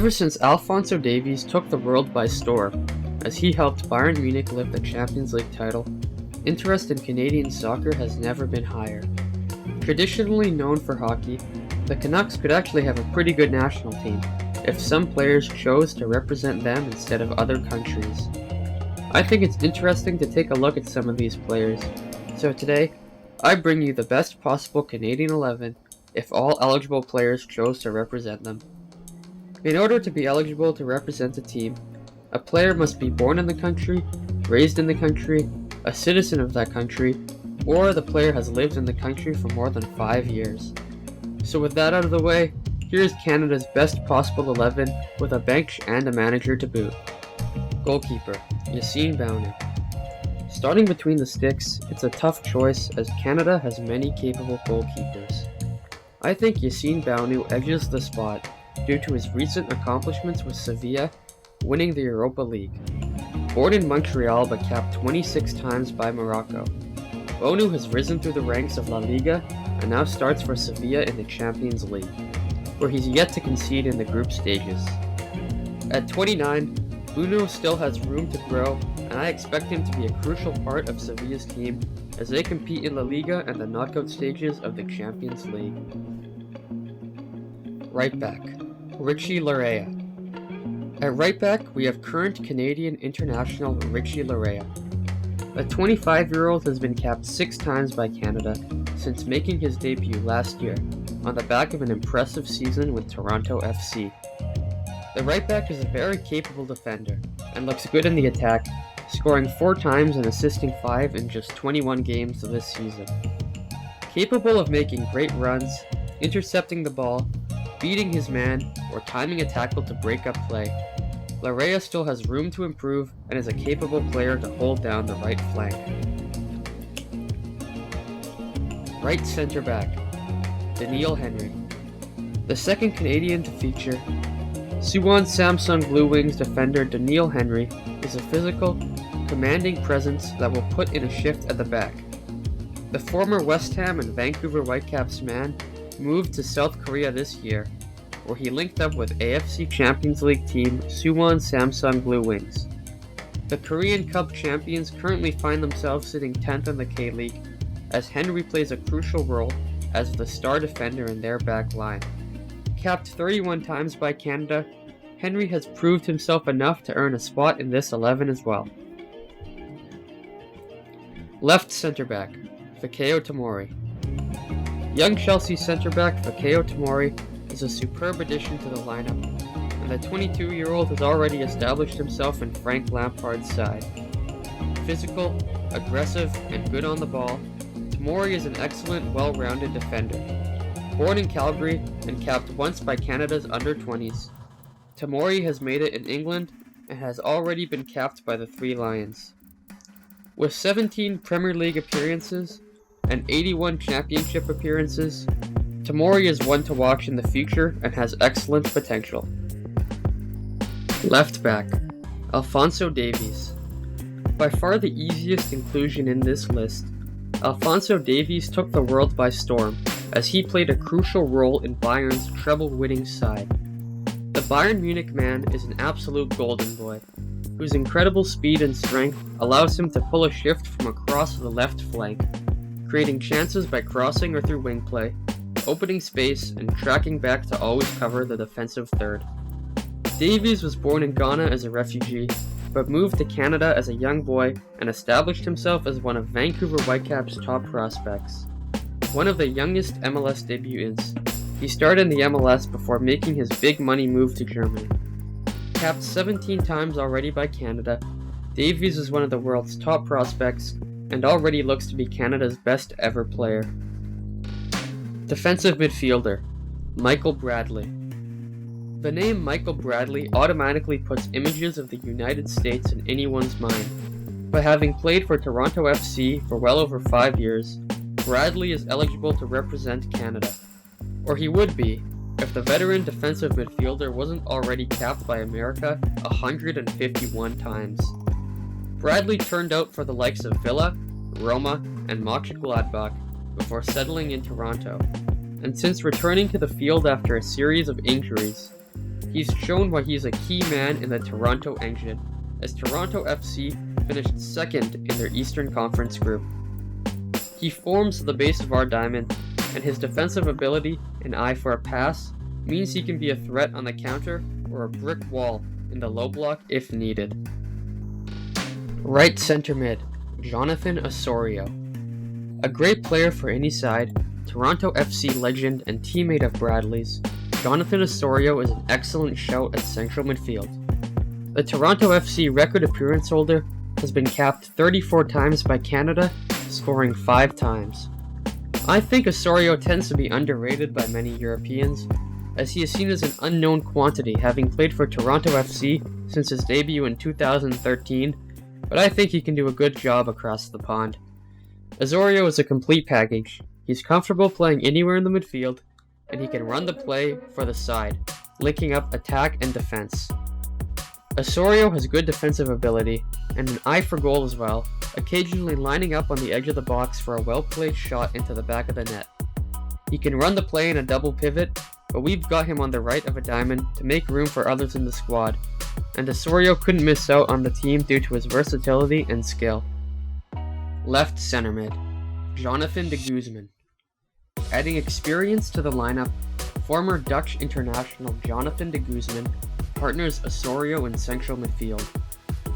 Ever since Alphonso Davies took the world by storm, as he helped Bayern Munich lift the Champions League title, interest in Canadian soccer has never been higher. Traditionally known for hockey, the Canucks could actually have a pretty good national team if some players chose to represent them instead of other countries. I think it's interesting to take a look at some of these players, so today, I bring you the best possible Canadian 11 if all eligible players chose to represent them. In order to be eligible to represent a team, a player must be born in the country, raised in the country, a citizen of that country, or the player has lived in the country for more than 5 years. So with that out of the way, here's Canada's best possible 11 with a bench and a manager to boot. Goalkeeper, Yassine Bounou. Starting between the sticks, it's a tough choice as Canada has many capable goalkeepers. I think Yassine Bounou edges the spot due to his recent accomplishments with Sevilla, winning the Europa League. Born in Montreal but capped 26 times by Morocco, Bounou has risen through the ranks of La Liga and now starts for Sevilla in the Champions League, where he's yet to concede in the group stages. At 29, Bounou still has room to grow, and I expect him to be a crucial part of Sevilla's team as they compete in La Liga and the knockout stages of the Champions League. Right back, Richie Laryea. At right back, we have current Canadian international Richie Laryea. The 25-year-old has been capped 6 times by Canada since making his debut last year, on the back of an impressive season with Toronto FC. The right back is a very capable defender and looks good in the attack, scoring 4 times and assisting 5 in just 21 games this season. Capable of making great runs, intercepting the ball, beating his man, or timing a tackle to break up play, Laryea still has room to improve and is a capable player to hold down the right flank. Right centre back, Daniil Henry. The second Canadian to feature, Suwon Samsung Blue Wings defender Daniil Henry is a physical, commanding presence that will put in a shift at the back. The former West Ham and Vancouver Whitecaps man moved to South Korea this year, where he linked up with AFC Champions League team Suwon Samsung Blue Wings. The Korean Cup champions currently find themselves sitting 10th in the K-League, as Henry plays a crucial role as the star defender in their back line. Capped 31 times by Canada, Henry has proved himself enough to earn a spot in this 11 as well. Left centre back, Fakeo Tomori. Young Chelsea centre back Fakeo Tomori is a superb addition to the lineup, and the 22-year-old has already established himself in Frank Lampard's side. Physical, aggressive, and good on the ball, Tomori is an excellent, well-rounded defender. Born in Calgary and capped once by Canada's under-20s, Tomori has made it in England and has already been capped by the Three Lions. With 17 Premier League appearances and 81 championship appearances, Tomori is one to watch in the future and has excellent potential. Left back, Alphonso Davies. By far the easiest inclusion in this list, Alphonso Davies took the world by storm as he played a crucial role in Bayern's treble-winning side. The Bayern Munich man is an absolute golden boy, whose incredible speed and strength allows him to pull a shift from across the left flank, creating chances by crossing or through wing play, opening space, and tracking back to always cover the defensive third. Davies was born in Ghana as a refugee, but moved to Canada as a young boy and established himself as one of Vancouver Whitecaps' top prospects. One of the youngest MLS debutants, he started in the MLS before making his big money move to Germany. Capped 17 times already by Canada, Davies is one of the world's top prospects and already looks to be Canada's best ever player. Defensive midfielder, Michael Bradley. The name Michael Bradley automatically puts images of the United States in anyone's mind, but having played for Toronto FC for well over 5 years, Bradley is eligible to represent Canada. Or he would be, if the veteran defensive midfielder wasn't already capped by America 151 times. Bradley turned out for the likes of Villa, Roma, and Mönchengladbach before settling in Toronto, and since returning to the field after a series of injuries, He's shown why he's a key man in the Toronto engine, as Toronto FC finished second in their Eastern Conference group. He forms the base of our diamond, and his defensive ability and eye for a pass means he can be a threat on the counter or a brick wall in the low block if needed. Right center mid, Jonathan Osorio. A great player for any side, Toronto FC legend and teammate of Bradley's, Jonathan Osorio is an excellent shout at central midfield. The Toronto FC record appearance holder has been capped 34 times by Canada, scoring 5 times. I think Osorio tends to be underrated by many Europeans, as he is seen as an unknown quantity, having played for Toronto FC since his debut in 2013, but I think he can do a good job across the pond. Osorio is a complete package. He's comfortable playing anywhere in the midfield, and he can run the play for the side, linking up attack and defense. Osorio has good defensive ability, and an eye for goal as well, occasionally lining up on the edge of the box for a well-played shot into the back of the net. He can run the play in a double pivot, but we've got him on the right of a diamond to make room for others in the squad, and Osorio couldn't miss out on the team due to his versatility and skill. Left center mid, Jonathan de Guzman. Adding experience to the lineup, former Dutch international Jonathan de Guzman partners Osorio in central midfield.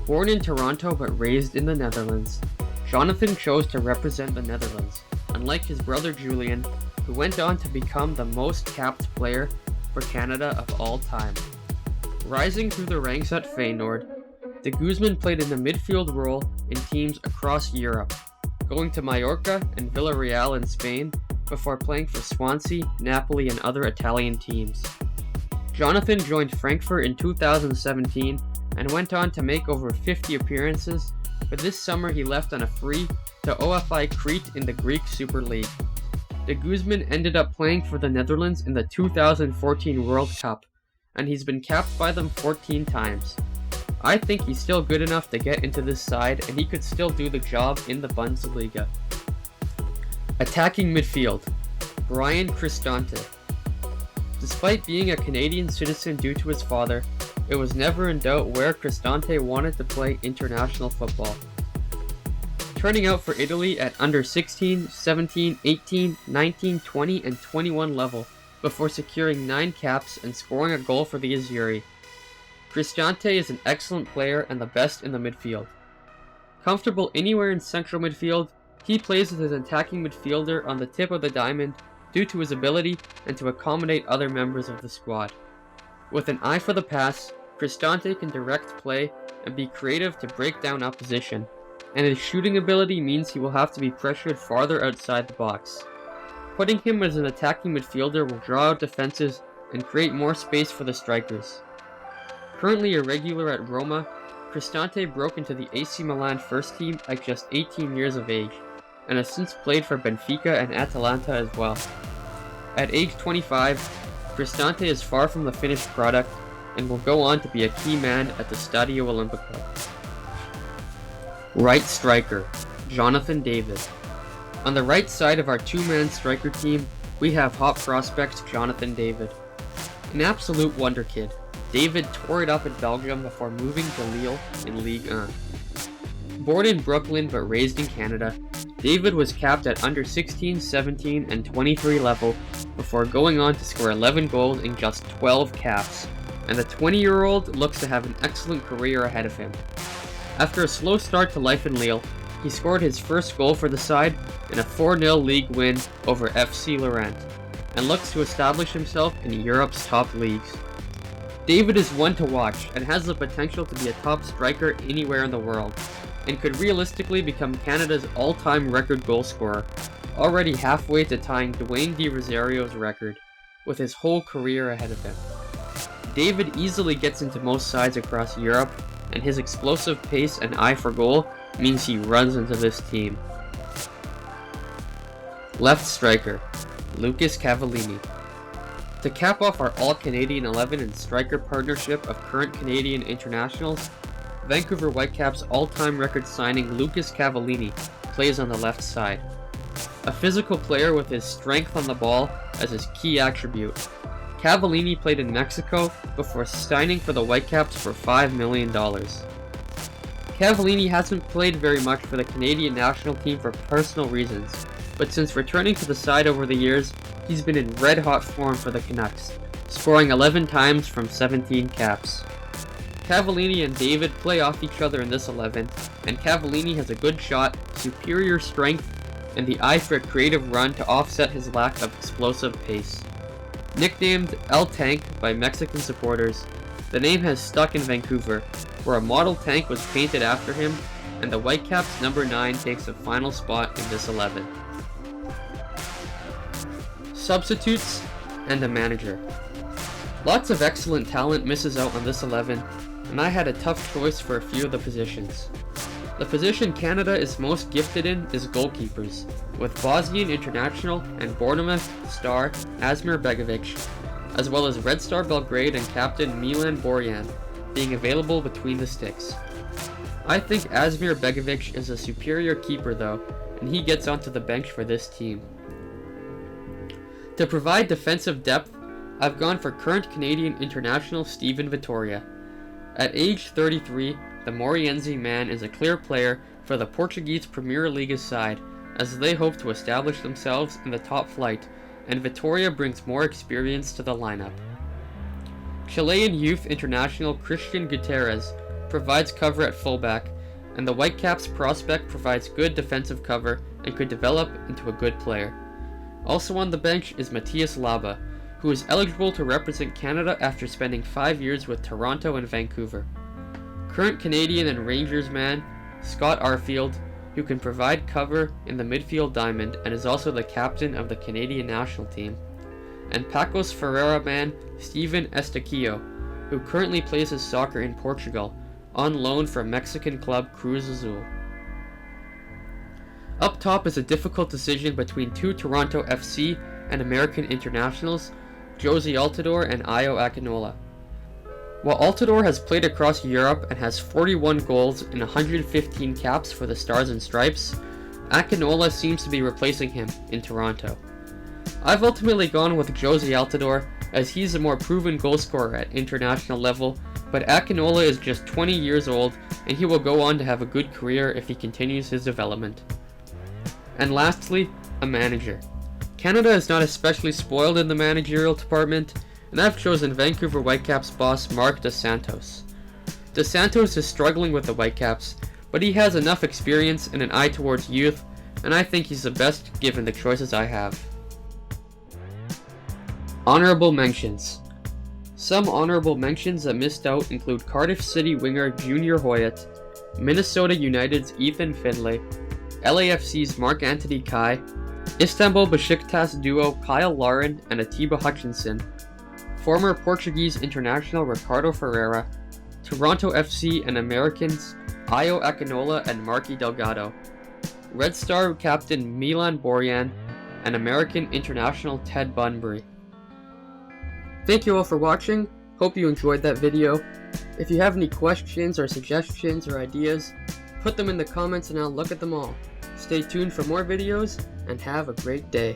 Born in Toronto but raised in the Netherlands, Jonathan chose to represent the Netherlands, unlike his brother Julian, who went on to become the most capped player for Canada of all time. Rising through the ranks at Feyenoord, de Guzman played in the midfield role in teams across Europe, going to Mallorca and Villarreal in Spain before playing for Swansea, Napoli, and other Italian teams. Jonathan joined Frankfurt in 2017 and went on to make over 50 appearances, but this summer he left on a free to OFI Crete in the Greek Super League. De Guzman ended up playing for the Netherlands in the 2014 World Cup, and he's been capped by them 14 times. I think he's still good enough to get into this side, and he could still do the job in the Bundesliga. Attacking midfield, Brian Cristante. Despite being a Canadian citizen due to his father, it was never in doubt where Cristante wanted to play international football. Turning out for Italy at under 16, 17, 18, 19, 20, and 21 level before securing 9 caps and scoring a goal for the Azzurri. Cristante is an excellent player and the best in the midfield. Comfortable anywhere in central midfield, he plays as an attacking midfielder on the tip of the diamond due to his ability and to accommodate other members of the squad. With an eye for the pass, Cristante can direct play and be creative to break down opposition, and his shooting ability means he will have to be pressured farther outside the box. Putting him as an attacking midfielder will draw out defenses and create more space for the strikers. Currently a regular at Roma, Cristante broke into the AC Milan first team at just 18 years of age, and has since played for Benfica and Atalanta as well. At age 25, Cristante is far from the finished product and will go on to be a key man at the Stadio Olimpico. Right striker, Jonathan Davies. On the right side of our two-man striker team, we have hot prospect Jonathan Davies. An absolute wonder kid, David tore it up in Belgium before moving to Lille in Ligue 1. Born in Brooklyn but raised in Canada, David was capped at under 16, 17, and 23 level before going on to score 11 goals in just 12 caps, and the 20-year-old looks to have an excellent career ahead of him. After a slow start to life in Lille, he scored his first goal for the side in a 4-0 league win over FC Lorient, and looks to establish himself in Europe's top leagues. David is one to watch and has the potential to be a top striker anywhere in the world, and could realistically become Canada's all-time record goal scorer, already halfway to tying Dwayne De Rosario's record, with his whole career ahead of him. David easily gets into most sides across Europe, and his explosive pace and eye for goal means he runs into this team. Left striker, Lucas Cavallini. To cap off our all-Canadian 11 and striker partnership of current Canadian internationals, Vancouver Whitecaps all-time record signing Lucas Cavallini plays on the left side. A physical player with his strength on the ball as his key attribute. Cavallini played in Mexico before signing for the Whitecaps for $5 million. Cavallini hasn't played very much for the Canadian national team for personal reasons, but since returning to the side over the years, he's been in red-hot form for the Canucks, scoring 11 times from 17 caps. Cavallini and David play off each other in this 11, and Cavallini has a good shot, superior strength, and the eye for a creative run to offset his lack of explosive pace. Nicknamed El Tank by Mexican supporters, the name has stuck in Vancouver, where a model tank was painted after him, and the Whitecaps number 9 takes the final spot in this 11. Substitutes and a manager. Lots of excellent talent misses out on this 11, and I had a tough choice for a few of the positions. The position Canada is most gifted in is goalkeepers, with Bosnian international and Bournemouth star Asmir Begovic, as well as Red Star Belgrade and captain Milan Borjan, being available between the sticks. I think Asmir Begovic is a superior keeper though, and he gets onto the bench for this team. To provide defensive depth, I've gone for current Canadian international Steven Vitória. At age 33, the Moriense man is a clear player for the Portuguese Premier League side, as they hope to establish themselves in the top flight, and Vitória brings more experience to the lineup. Chilean youth international Christian Gutierrez provides cover at fullback, and the Whitecaps prospect provides good defensive cover and could develop into a good player. Also on the bench is Matthias Laba, who is eligible to represent Canada after spending 5 years with Toronto and Vancouver. Current Canadian and Rangers man Scott Arfield, who can provide cover in the midfield diamond and is also the captain of the Canadian national team. And Pacos Ferreira man Steven Estaquillo, who currently plays his soccer in Portugal, on loan from Mexican club Cruz Azul. Up top is a difficult decision between two Toronto FC and American internationals, Josie Altidore and Ayo Akinola. While Altidore has played across Europe and has 41 goals and 115 caps for the Stars and Stripes, Akinola seems to be replacing him in Toronto. I've ultimately gone with Josie Altidore, as he's a more proven goalscorer at international level, but Akinola is just 20 years old and he will go on to have a good career if he continues his development. And lastly, a manager. Canada is not especially spoiled in the managerial department, and I've chosen Vancouver Whitecaps boss Mark Dos Santos. Dos Santos is struggling with the Whitecaps, but he has enough experience and an eye towards youth, and I think he's the best given the choices I have. Honourable mentions. Some honourable mentions that missed out include Cardiff City winger Junior Hoyett, Minnesota United's Ethan Finlay, LAFC's Mark-Anthony Kai, Istanbul Besiktas duo Kyle Lauren and Atiba Hutchinson, former Portuguese international Ricardo Ferreira, Toronto FC and Americans Ayo Akinola and Marky Delgado, Red Star captain Milan Borjan, and American international Ted Bunbury. Thank you all for watching. Hope you enjoyed that video. If you have any questions or suggestions or ideas, put them in the comments and I'll look at them all. Stay tuned for more videos and have a great day.